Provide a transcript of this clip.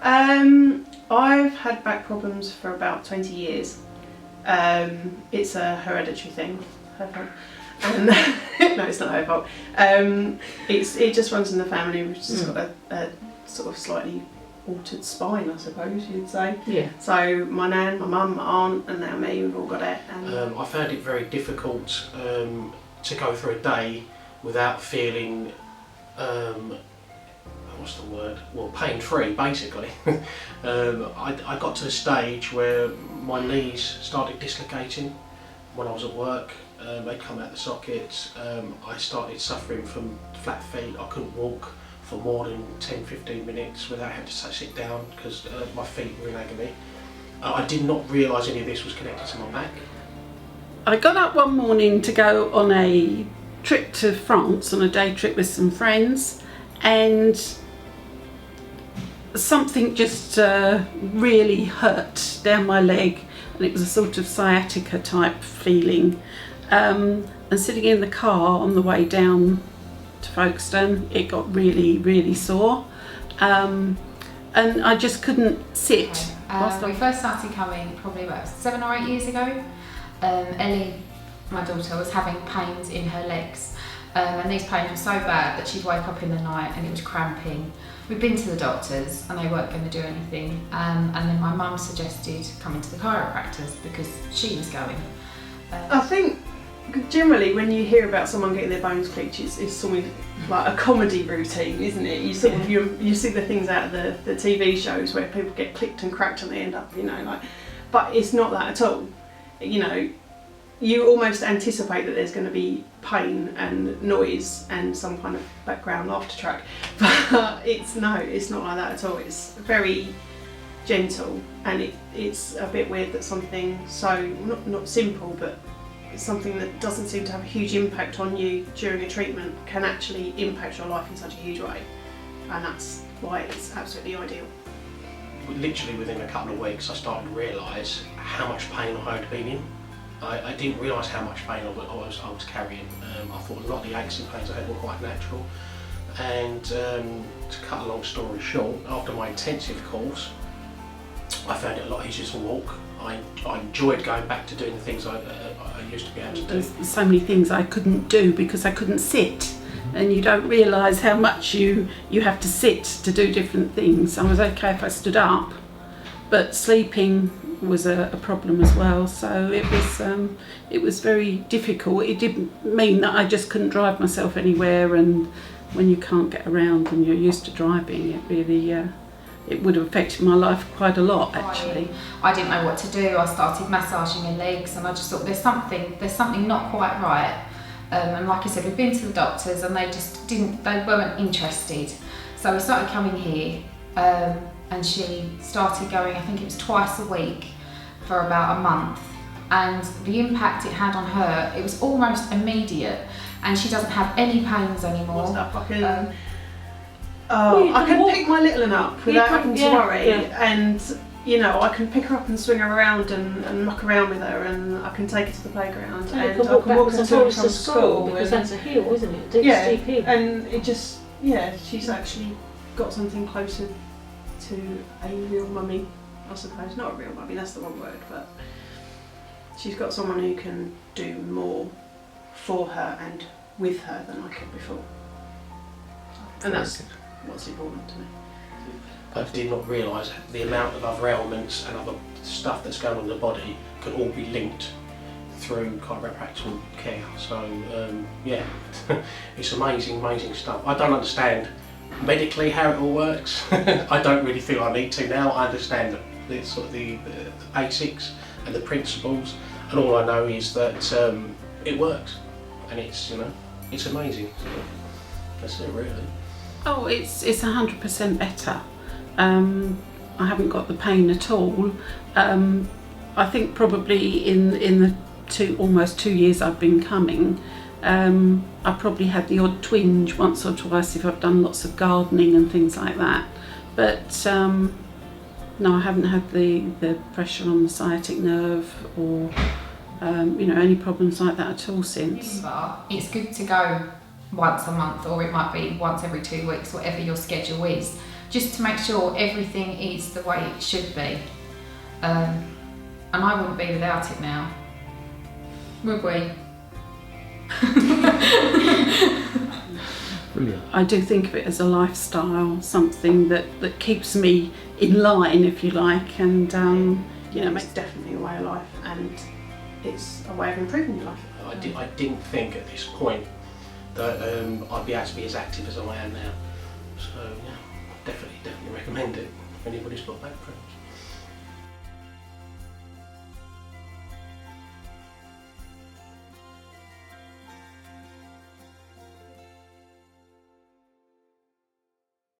I've had back problems for about 20 years. It's a hereditary thing. And no, it's not her fault. It just runs in the family. We've just got a sort of slightly altered spine, I suppose you'd say. Yeah. So my nan, my mum, my aunt, and now me, we've all got it. And I found it very difficult to go through a day without feeling, what's the word? Well, pain-free, basically. I got to a stage where my knees started dislocating when I was at work. They'd come out the sockets. I started suffering from flat feet. I couldn't walk for more than 10-15 minutes without having to sit down because my feet were in agony. I did not realise any of this was connected to my back. I got up one morning to go on a trip to France, on a day trip with some friends, and something just really hurt down my leg, and it was a sort of sciatica type feeling. And sitting in the car on the way down to Folkestone, it got really, really sore, and I just couldn't sit. We first started coming probably about 7 or 8 years ago. Ellie, my daughter, was having pains in her legs, and these pains were so bad that she'd wake up in the night and it was cramping. We'd been to the doctors and they weren't going to do anything, and then my mum suggested coming to the chiropractors because she was going. I think generally when you hear about someone getting their bones clicked, it's sort of like a comedy routine, isn't it? You sort of you see the things out of the TV shows where people get clicked and cracked and they end up, but it's not that at all. You almost anticipate that there's going to be pain and noise and some kind of background laughter track, but it's not like that at all. It's very gentle, and it's a bit weird that something so not simple, but it's something that doesn't seem to have a huge impact on you during a treatment can actually impact your life in such a huge way, and that's why it's absolutely ideal. Literally within a couple of weeks I started to realise how much pain I had been in. I didn't realise how much pain I was carrying. I thought a lot of the aches and pains I had were quite natural, and to cut a long story short, after my intensive course I found it a lot easier to walk. I enjoyed going back to doing the things I used to be able to do. There's so many things I couldn't do because I couldn't sit, and you don't realise how much you have to sit to do different things. I was okay if I stood up, but sleeping was a problem as well, so it was very difficult. It didn't mean that I just couldn't drive myself anywhere, and when you can't get around and you're used to driving, it really it would have affected my life quite a lot, actually. I didn't know what to do. I started massaging her legs, and I just thought there's something not quite right. And like I said, we've been to the doctors and they weren't interested. So we started coming here, and she started going, I think it was twice a week for about a month. And the impact it had on her, it was almost immediate, and she doesn't have any pains anymore. I can pick my little one up without having to worry, and I can pick her up and swing her around and muck around with her, and I can take her to the playground, and I can walk her to and from school because that's a hill, isn't it? Yeah, steep hill. and it just she's actually got something closer to a real mummy, I suppose. Not a real mummy, that's the wrong word, but she's got someone who can do more for her and with her than I could before, and that's what's important to me. I did not realise the amount of other ailments and other stuff that's going on in the body could all be linked through chiropractic care. So it's amazing stuff. I don't understand medically how it all works. I don't really feel I need to now. I understand the sort of the basics and the principles, and all I know is that it works, and it's it's amazing. So that's it, really. Oh, it's 100% better. I haven't got the pain at all. I think probably in the almost 2 years I've been coming, I probably had the odd twinge once or twice if I've done lots of gardening and things like that. But no, I haven't had the pressure on the sciatic nerve or any problems like that at all since. It's good to go once a month, or it might be once every 2 weeks, whatever your schedule is, just to make sure everything is the way it should be. And I wouldn't be without it now, would we? Brilliant. I do think of it as a lifestyle, something that keeps me in line, if you like, and It's definitely a way of life, and it's a way of improving your life. I didn't think at this point that I'd be able to be as active as I am now. So yeah, definitely recommend it if anybody's got back problems.